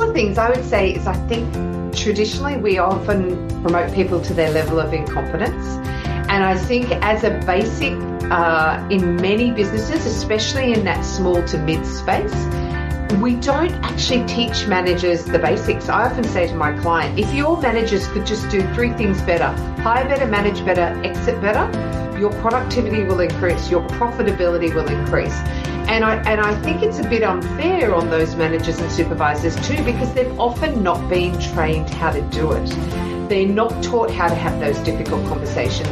couple of things I would say is I think traditionally we often promote people to their level of incompetence. And I think as a basic in many businesses, especially in that small to mid space, we don't actually teach managers the basics. I often say to my client, if your managers could just do 3 things better: hire better, manage better, exit better, your productivity will increase, your profitability will increase. And I think it's a bit unfair on those managers and supervisors too, because they've often not been trained how to do it. They're not taught how to have those difficult conversations.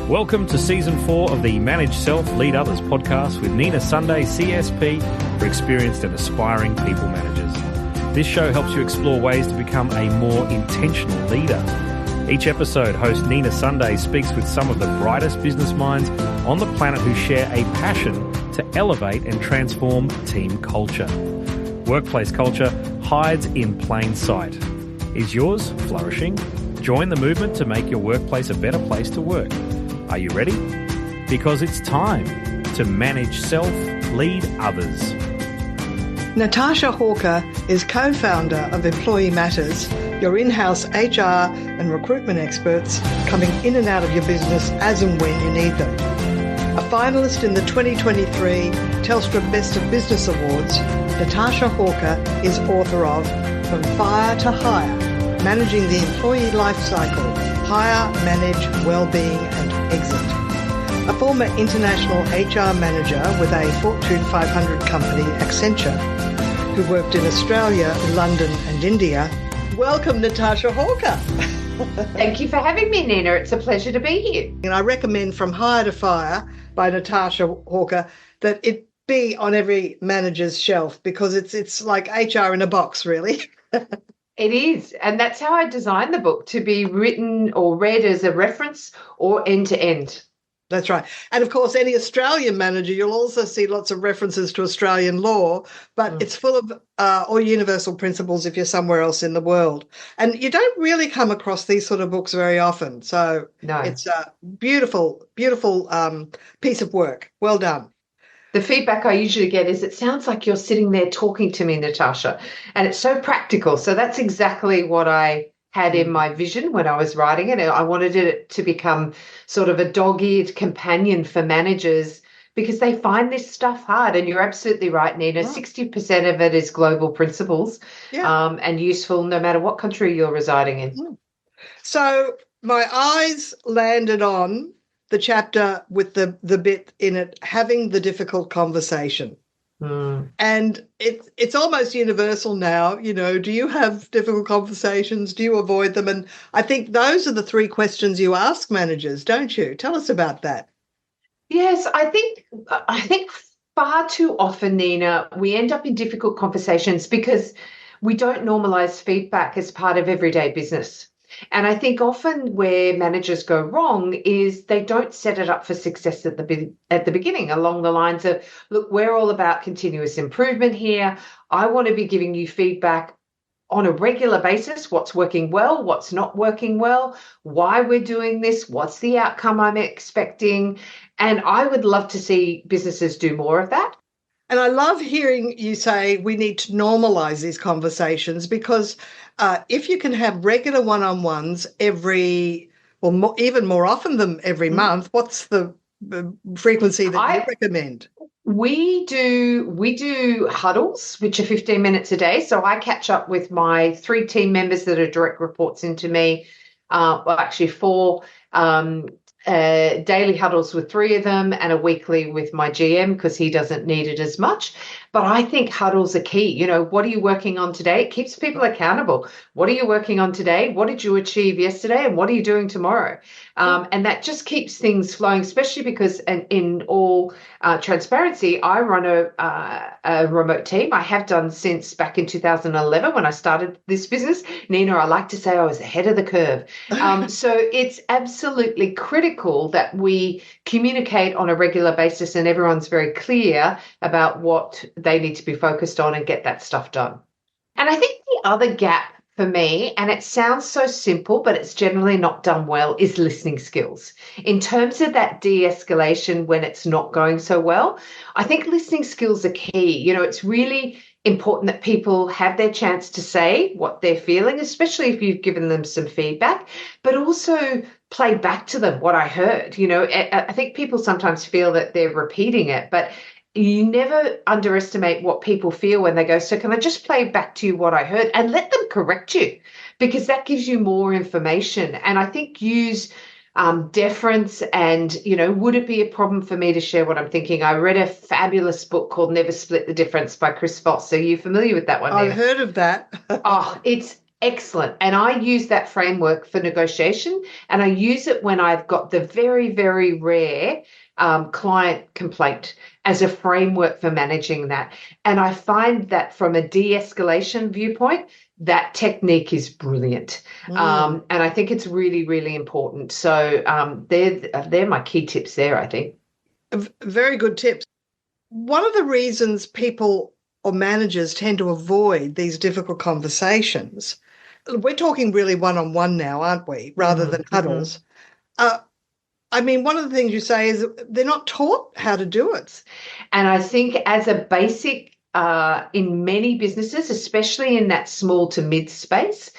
Welcome to Season 4 of the Manage Self, Lead Others podcast with Nina Sunday, CSP, for experienced and aspiring people managers. This show helps you explore ways to become a more intentional leader. Each episode, host Nina Sunday speaks with some of the brightest business minds on the planet who share a passion to elevate and transform team culture. Workplace culture hides in plain sight. Is yours flourishing? Join the movement to make your workplace a better place to work. Are you ready? Because it's time to manage self, lead others. Natasha Hawker is co-founder of Employee Matters, your in-house HR and recruitment experts coming in and out of your business as and when you need them. A finalist in the 2023 Telstra Best of Business Awards, Natasha Hawker is author of From Fire to Hire, Managing the Employee Life Cycle, Hire, Manage, Wellbeing and Exit. A former international HR manager with a Fortune 500 company, Accenture, who worked in Australia, London and India. Welcome, Natasha Hawker. Thank you for having me, Nina. It's a pleasure to be here. And I recommend From Hire to Fire by Natasha Hawker that it be on every manager's shelf, because it's like HR in a box, really. It is. And that's how I designed the book, to be written or read as a reference or end to end. That's right. And of course, any Australian manager, you'll also see lots of references to Australian law, but it's full of all universal principles if you're somewhere else in the world. And you don't really come across these sort of books very often. So It's a beautiful, beautiful piece of work. Well done. The feedback I usually get is, it sounds like you're sitting there talking to me, Natasha, and it's so practical. So that's exactly what I had in my vision when I was writing it. I wanted it to become sort of a dog-eared companion for managers, because they find this stuff hard. And you're absolutely right, Nina. 60% of it is global principles and useful no matter what country you're residing in. So my eyes landed on the chapter with the bit in it, having the difficult conversation. And it's almost universal now. You know, do you have difficult conversations? Do you avoid them? And I think those are the 3 questions you ask managers, don't you? Tell us about that. Yes, I think far too often, Nina, we end up in difficult conversations because we don't normalise feedback as part of everyday business. And I think often where managers go wrong is they don't set it up for success at the beginning, along the lines of, look, we're all about continuous improvement here. I want to be giving you feedback on a regular basis, what's working well, what's not working well, why we're doing this, what's the outcome I'm expecting. And I would love to see businesses do more of that. And I love hearing you say we need to normalise these conversations, because if you can have regular one-on-ones even more often than every month, what's the frequency that you recommend? We do huddles, which are 15 minutes a day. So I catch up with my 3 team members that are direct reports into me. Actually 4 daily huddles with 3 of them, and a weekly with my GM, because he doesn't need it as much. But I think huddles are key. You know, what are you working on today? It keeps people accountable. What are you working on today? What did you achieve yesterday? And what are you doing tomorrow? And that just keeps things flowing, especially because in all transparency, I run a remote team. I have done since back in 2011 when I started this business. Nina, I like to say I was ahead of the curve. So it's absolutely critical that we communicate on a regular basis and everyone's very clear about what they need to be focused on and get that stuff done. And I think the other gap for me, and it sounds so simple, but it's generally not done well, is listening skills. In terms of that de-escalation when it's not going so well, I think listening skills are key. You know, it's really important that people have their chance to say what they're feeling, especially if you've given them some feedback, but also play back to them what I heard. I think people sometimes feel that they're repeating it, but you never underestimate what people feel when they go, so can I just play back to you what I heard, and let them correct you, because that gives you more information. And I think use deference and, would it be a problem for me to share what I'm thinking? I read a fabulous book called Never Split the Difference by Chris Voss. Are you familiar with that one, I've Nina? heard of that. Oh, it's excellent. And I use that framework for negotiation, and I use it when I've got the very, very rare client complaint as a framework for managing that. And I find that from a de-escalation viewpoint, that technique is brilliant. And I think it's really, really important. So they're my key tips there, I think. Very good tips. One of the reasons people or managers tend to avoid these difficult conversations, we're talking really one-on-one now, aren't we, rather than huddles. One of the things you say is they're not taught how to do it. And I think as a basic in many businesses, especially in that small to mid space,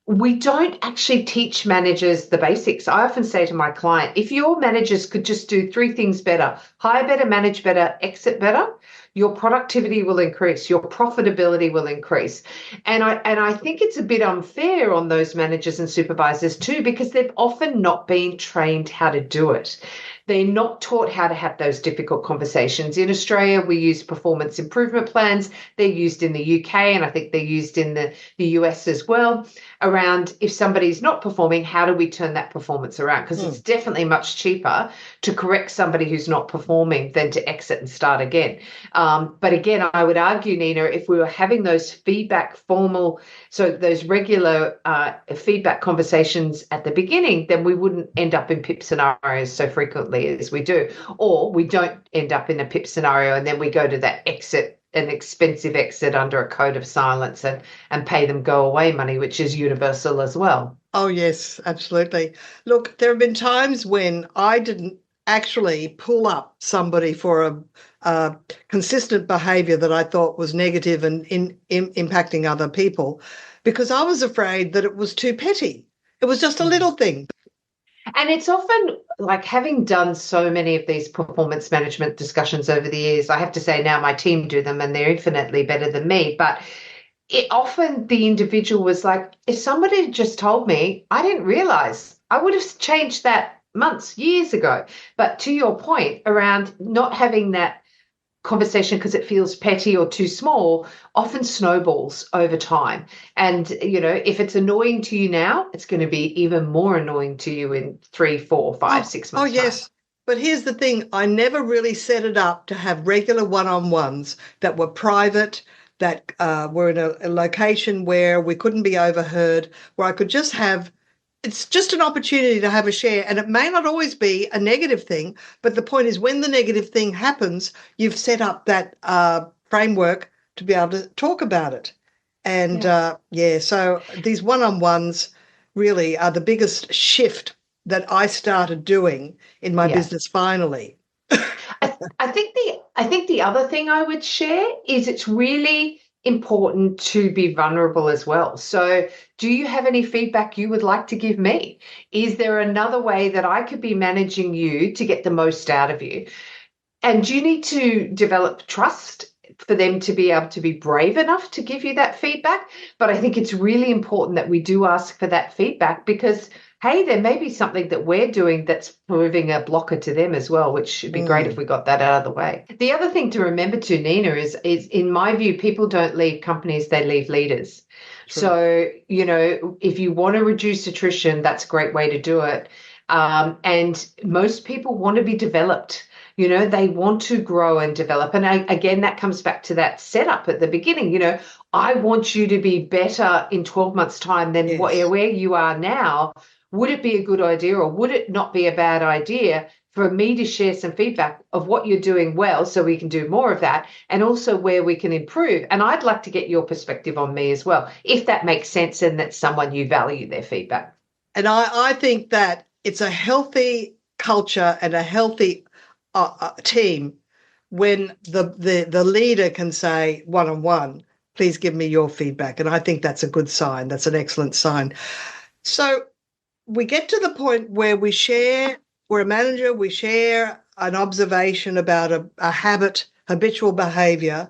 we don't actually teach managers the basics. I often say to my client, if your managers could just do 3 things better: hire better, manage better, exit better, your productivity will increase, your profitability will increase. And I think it's a bit unfair on those managers and supervisors too, because they've often not been trained how to do it. They're not taught how to have those difficult conversations. In Australia, we use performance improvement plans. They're used in the UK, and I think they're used in the US as well, around if somebody's not performing, how do we turn that performance around? Because it's definitely much cheaper to correct somebody who's not performing than to exit and start again. But again, I would argue, Nina, if we were having those feedback those regular feedback conversations at the beginning, then we wouldn't end up in PIP scenarios so frequently as we do. Or we don't end up in a PIP scenario and then we go to that exit, an expensive exit under a code of silence, and pay them go away money, which is universal as well. Oh, yes, absolutely. Look, there have been times when I didn't actually pull up somebody for a consistent behaviour that I thought was negative and impacting other people, because I was afraid that it was too petty. It was just a little thing. And it's often like, having done so many of these performance management discussions over the years, I have to say now my team do them and they're infinitely better than me. But often the individual was like, if somebody had just told me, I didn't realize, I would have changed that months, years ago. But to your point around not having that conversation because it feels petty or too small, often snowballs over time. And, if it's annoying to you now, it's going to be even more annoying to you in 3, 4, 5, 6 months. Oh, yes. Time. But here's the thing. I never really set it up to have regular one-on-ones that were private, that were in a location where we couldn't be overheard, where I could just have, it's just an opportunity to have a share. And it may not always be a negative thing, but the point is when the negative thing happens, you've set up that framework to be able to talk about it. And so these one-on-ones really are the biggest shift that I started doing in my business finally. I think the other thing I would share is it's really important to be vulnerable as well. So do you have any feedback you would like to give me? Is there another way that I could be managing you to get the most out of you? And you need to develop trust for them to be able to be brave enough to give you that feedback. But I think it's really important that we do ask for that feedback, because hey, there may be something that we're doing that's proving a blocker to them as well, which should be great if we got that out of the way. The other thing to remember too, Nina, is in my view, people don't leave companies, they leave leaders. True. So, if you want to reduce attrition, that's a great way to do it. And most people want to be developed. They want to grow and develop. And again, that comes back to that setup at the beginning. I want you to be better in 12 months' time than where you are now. Would it be a good idea, or would it not be a bad idea for me to share some feedback of what you're doing well so we can do more of that, and also where we can improve? And I'd like to get your perspective on me as well, if that makes sense and that's someone you value their feedback. And I think that it's a healthy culture and a healthy team when the leader can say one-on-one, please give me your feedback. And I think that's a good sign. That's an excellent sign. So we get to the point where we're a manager, we share an observation about a habitual behavior,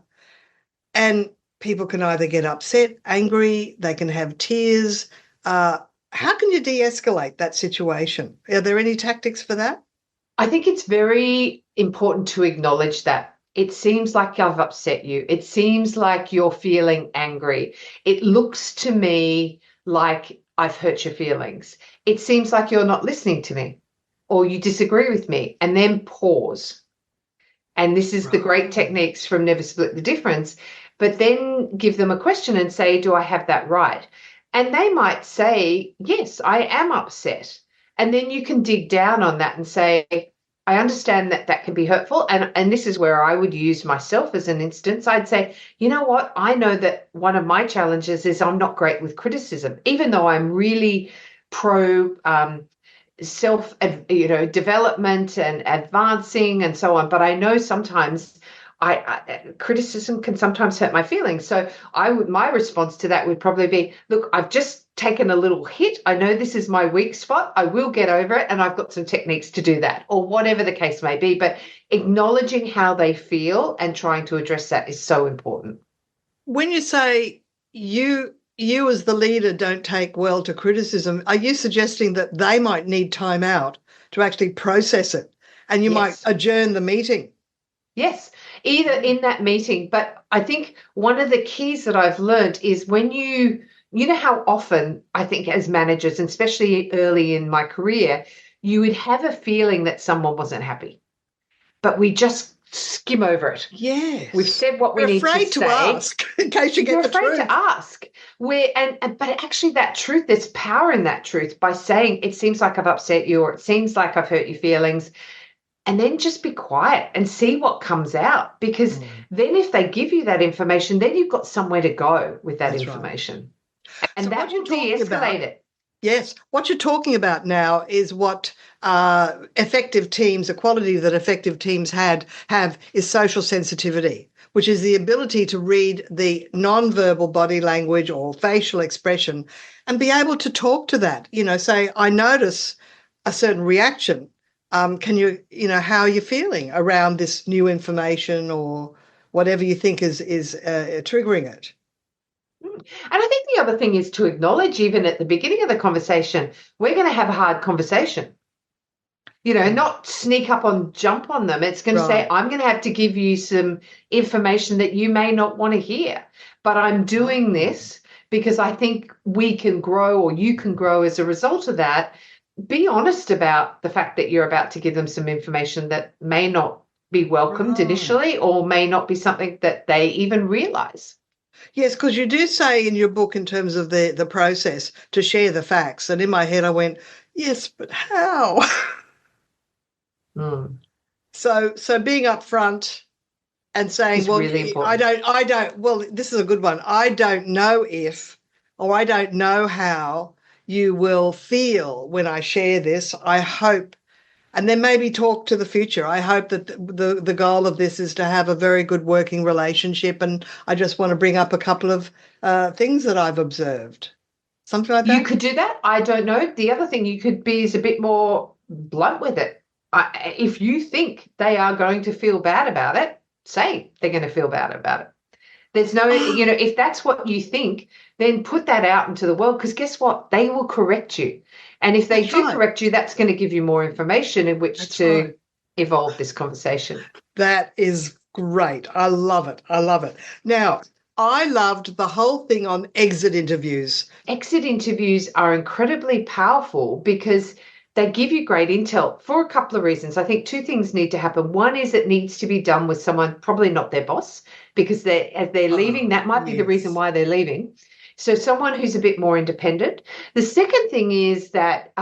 and people can either get upset, angry, they can have tears. How can you de-escalate that situation? Are there any tactics for that? I think it's very important to acknowledge that. It seems like I've upset you. It seems like you're feeling angry. It looks to me like I've hurt your feelings. It seems like you're not listening to me or you disagree with me, and then pause. And this is the great techniques from Never Split the Difference, but then give them a question and say, do I have that right? And they might say, yes, I am upset. And then you can dig down on that and say, I understand that that can be hurtful. And this is where I would use myself as an instance. I'd say, you know what? I know that one of my challenges is I'm not great with criticism, even though I'm really pro self, development and advancing and so on. But I know sometimes criticism can sometimes hurt my feelings. So my response to that would probably be, look, I've just taken a little hit. I know this is my weak spot. I will get over it. And I've got some techniques to do that, or whatever the case may be. But acknowledging how they feel and trying to address that is so important. When you say you as the leader don't take well to criticism, are you suggesting that they might need time out to actually process it, and you might adjourn the meeting? Yes, either in that meeting. But I think one of the keys that I've learned is when you know how often I think as managers, and especially early in my career, you would have a feeling that someone wasn't happy, but we just skim over it. Yes. We've said what we need to say. Afraid to ask in case you get the truth. You're afraid to ask. But actually that truth, there's power in that truth by saying, it seems like I've upset you, or it seems like I've hurt your feelings. And then just be quiet and see what comes out. Because then if they give you that information, then you've got somewhere to go with that information. Right. And so that will de-escalate it. Yes. What you're talking about now is what effective teams, a quality that effective teams have is social sensitivity, which is the ability to read the nonverbal body language or facial expression and be able to talk to that. Say, I notice a certain reaction. Can you, how are you feeling around this new information or whatever you think is triggering it? And I think the other thing is to acknowledge, even at the beginning of the conversation, we're going to have a hard conversation. Not sneak up jump on them. It's going to say, I'm going to have to give you some information that you may not want to hear, but I'm doing this because I think we can grow, or you can grow as a result of that. Be honest about the fact that you're about to give them some information that may not be welcomed initially, or may not be something that they even realize. Yes, because you do say in your book, in terms of the process, to share the facts. And in my head, I went, yes, but how? So being upfront and saying, it's really important. I don't, well, this is a good one. I don't know if, or I don't know how you will feel when I share this. I hope, and then maybe talk to the future. I hope that the goal of this is to have a very good working relationship, and I just want to bring up a couple of things that I've observed. Something like that? You could do that. I don't know. The other thing you could be is a bit more blunt with it. If you think they are going to feel bad about it, say they're going to feel bad about it. There's no, if that's what you think, then put that out into the world, because guess what? They will correct you. And if they do correct you, that's going to give you more information in which to evolve this conversation. That is great. I love it. I love it. Now, I loved the whole thing on exit interviews. Exit interviews are incredibly powerful because they give you great intel for a couple of reasons. I think two things need to happen. One is it needs to be done with someone, probably not their boss, because as they're leaving, that might be the reason why they're leaving. So someone who's a bit more independent. The second thing is that,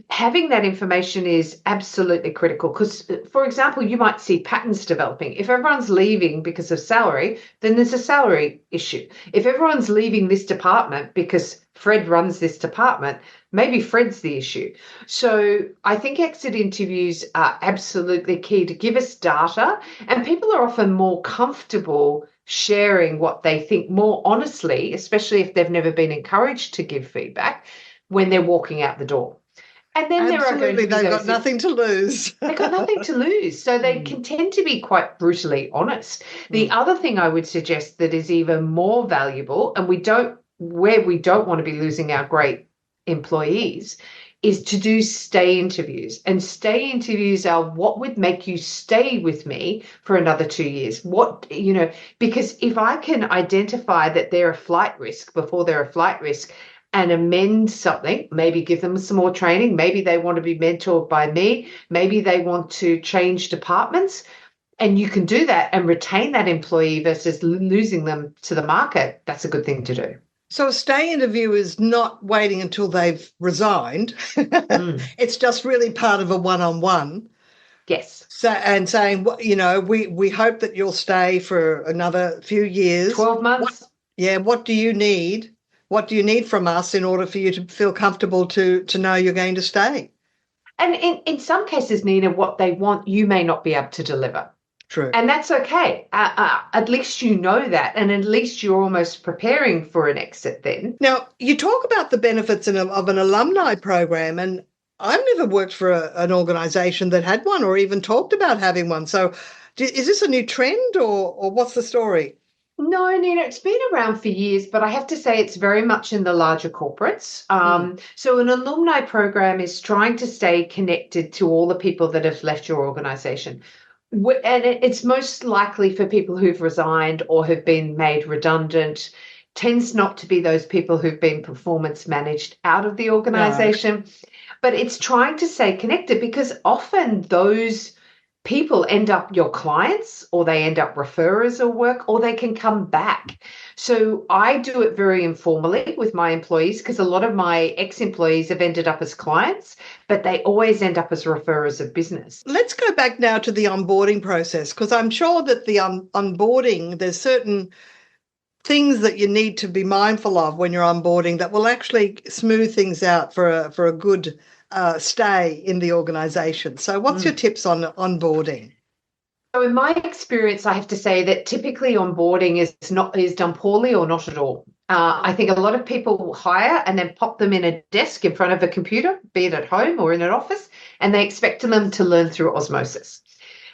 having that information is absolutely critical because, for example, you might see patterns developing. If everyone's leaving because of salary, then there's a salary issue. If everyone's leaving this department because Fred runs this department. Maybe Fred's the issue. So I think exit interviews are absolutely key to give us data, and people are often more comfortable sharing what they think more honestly, especially if they've never been encouraged to give feedback when they're walking out the door. And then Absolutely, they've got nothing to lose. They've got nothing to lose. So they can tend to be quite brutally honest. The other thing I would suggest that is even more valuable, and where we don't want to be losing our great employees, is to do stay interviews. And stay interviews are what would make you stay with me for another 2 years. Because if I can identify that they're a flight risk before they're a flight risk, and amend something, maybe give them some more training, maybe they want to be mentored by me, maybe they want to change departments, and you can do that and retain that employee versus losing them to the market. That's a good thing to do. So a stay interview is not waiting until they've resigned. It's just really part of a one-on-one. Yes. So, and saying, we hope that you'll stay for another few years. 12 months. What do you need? What do you need from us in order for you to feel comfortable to know you're going to stay? And in some cases, Nina, what they want, you may not be able to deliver. True. And that's okay. At least you know that, and at least you're almost preparing for an exit then. Now, you talk about the benefits of an alumni program, and I've never worked for an organisation that had one or even talked about having one. So is this a new trend or what's the story? No, Nina, it's been around for years, but I have to say it's very much in the larger corporates. So an alumni program is trying to stay connected to all the people that have left your organisation. And it's most likely for people who've resigned or have been made redundant. Tends not to be those people who've been performance managed out of the organisation. No. But it's trying to stay connected because often those people end up your clients, or they end up referrers of work, or they can come back. So I do it very informally with my employees because a lot of my ex-employees have ended up as clients, but they always end up as referrers of business. Let's go back now to the onboarding process, because I'm sure that the onboarding, there's certain things that you need to be mindful of when you're onboarding that will actually smooth things out for a good stay in the organisation. So what's your tips on onboarding? So in my experience, I have to say that typically onboarding is done poorly or not at all. I think a lot of people hire and then pop them in a desk in front of a computer, be it at home or in an office, and they expect them to learn through osmosis.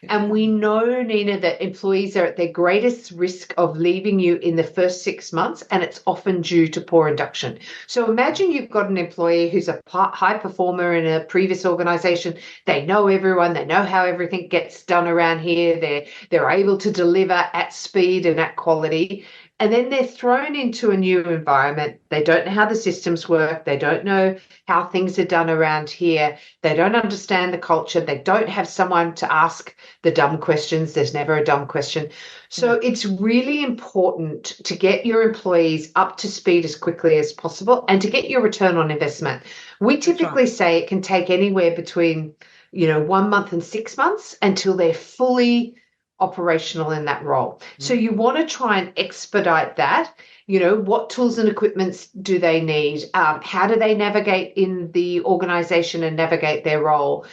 And we know, Nina, that employees are at their greatest risk of leaving you in the first 6 months, and it's often due to poor induction. So imagine you've got an employee who's a high performer in a previous organisation. They know everyone. They know how everything gets done around here. They're able to deliver at speed and at quality. And then they're thrown into a new environment. They don't know how the systems work. They don't know how things are done around here. They don't understand the culture. They don't have someone to ask the dumb questions. There's never a dumb question. So it's really important to get your employees up to speed as quickly as possible and to get your return on investment. We typically say it can take anywhere between 1 month and 6 months until they're fully operational in that role. So you want to try and expedite that. What tools and equipments do they need? How do they navigate in the organization and navigate their role?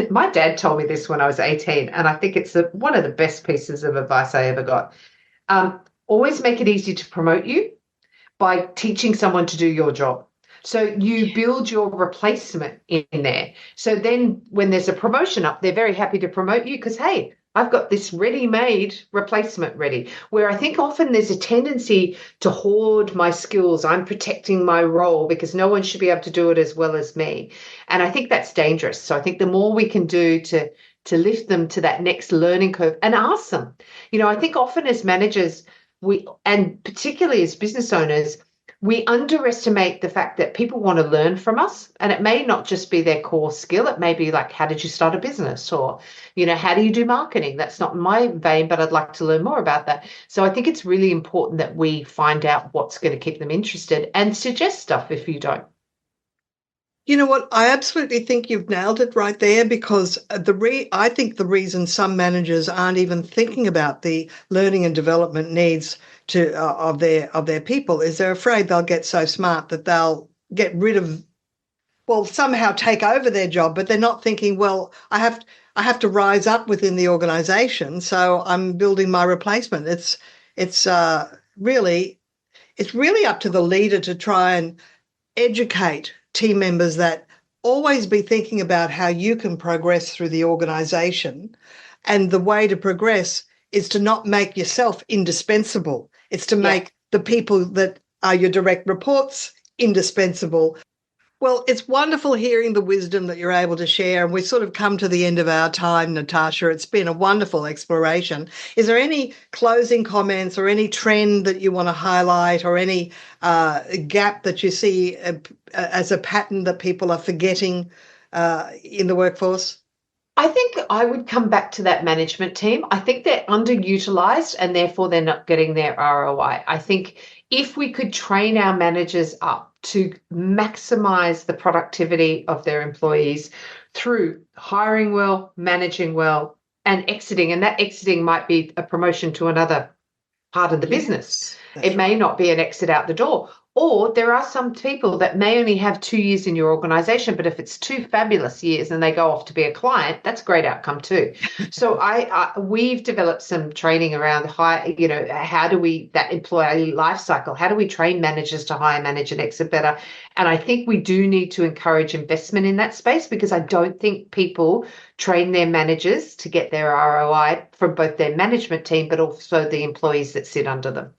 My dad told me this when I was 18, and I think it's one of the best pieces of advice I ever got. Always make it easy to promote you by teaching someone to do your job. So you build your replacement in there. So then when there's a promotion up, they're very happy to promote you because, hey, I've got this ready-made replacement ready, where I think often there's a tendency to hoard my skills. I'm protecting my role because no one should be able to do it as well as me. And I think that's dangerous. So I think the more we can do to lift them to that next learning curve and ask them, I think often as managers, and particularly as business owners, we underestimate the fact that people want to learn from us, and it may not just be their core skill. It may be like, how did you start a business? Or, how do you do marketing? That's not my vein, but I'd like to learn more about that. So I think it's really important that we find out what's going to keep them interested and suggest stuff if you don't. You know what? I absolutely think you've nailed it right there, because I think the reason some managers aren't even thinking about the learning and development needs of their people is they're afraid they'll get so smart that they'll get rid of, well, somehow take over their job, but they're not thinking, well, I have to rise up within the organisation, so I'm building my replacement. It's really up to the leader to try and educate team members that always be thinking about how you can progress through the organisation, and the way to progress is to not make yourself indispensable. It's to make the people that are your direct reports indispensable. Well, it's wonderful hearing the wisdom that you're able to share, and we've sort of come to the end of our time, Natasha. It's been a wonderful exploration. Is there any closing comments or any trend that you want to highlight, or any gap that you see as a pattern that people are forgetting in the workforce? I think I would come back to that management team. I think they're underutilised and therefore they're not getting their ROI. I think if we could train our managers up to maximise the productivity of their employees through hiring well, managing well, and exiting, and that exiting might be a promotion to another part of the business. It may not be an exit out the door. Or there are some people that may only have 2 years in your organisation, but if it's 2 fabulous years and they go off to be a client, that's a great outcome too. So we've developed some training around how do we, that employee life cycle, how do we train managers to hire, manage and exit better? And I think we do need to encourage investment in that space, because I don't think people train their managers to get their ROI from both their management team, but also the employees that sit under them.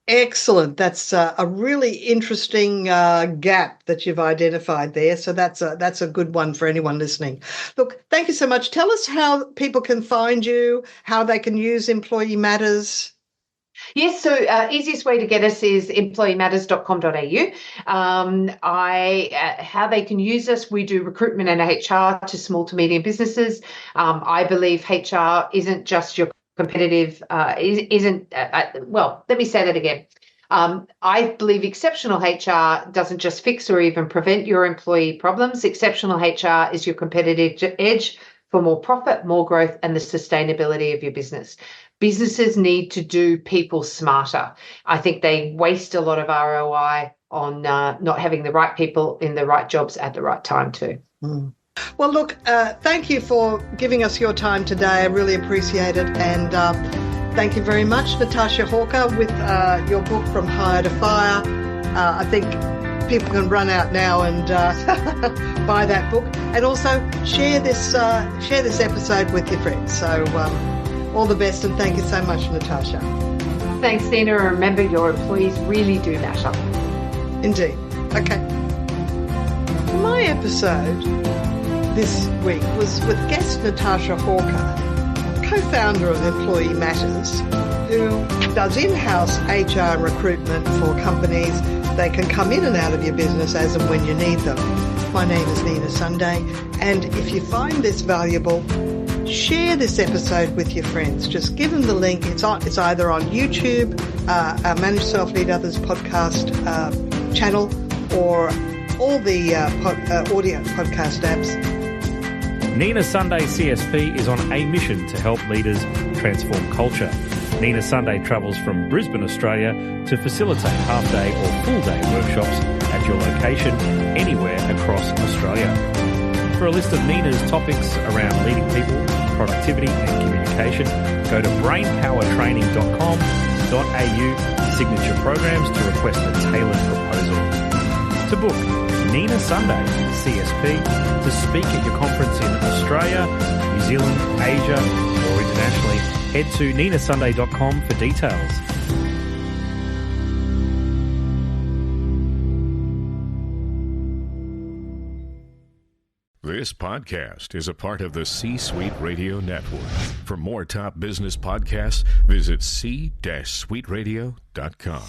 Excellent. That's a really interesting gap that you've identified there. So that's a good one for anyone listening. Look, thank you so much. Tell us how people can find you, how they can use Employee Matters. Yes, so easiest way to get us is employeematters.com.au. How they can use us, we do recruitment and HR to small to medium businesses. I believe HR isn't just your competitive, let me say that again. I believe exceptional HR doesn't just fix or even prevent your employee problems. Exceptional HR is your competitive edge for more profit, more growth, and the sustainability of your business. Businesses need to do people smarter. I think they waste a lot of ROI on not having the right people in the right jobs at the right time too. Mm. Well, look, thank you for giving us your time today. I really appreciate it. And thank you very much, Natasha Hawker, with your book From Hire to Fire. I think people can run out now and buy that book. And also share this episode with your friends. So all the best, and thank you so much, Natasha. Thanks, Nina. And remember, your employees really do matter. Indeed. Okay. My episode this week was with guest Natasha Hawker, co-founder of Employee Matters, who does in-house HR recruitment for companies. They can come in and out of your business as and when you need them. My name is Nina Sunday, and if you find this valuable, share this episode with your friends. Just give them the link. It's either on YouTube, our Manage Self Lead Others podcast channel, or all the audio podcast apps. Nina Sunday CSP is on a mission to help leaders transform culture. Nina Sunday travels from Brisbane, Australia to facilitate half-day or full-day workshops at your location anywhere across Australia. For a list of Nina's topics around leading people, productivity and communication, go to brainpowertraining.com.au/signature programs to request a tailored proposal. To book Nina Sunday CSP to speak at your conference in Australia, New Zealand, Asia or internationally, head to ninasunday.com for details. This podcast is a part of the C-Suite Radio Network. For more top business podcasts, visit c-suiteradio.com.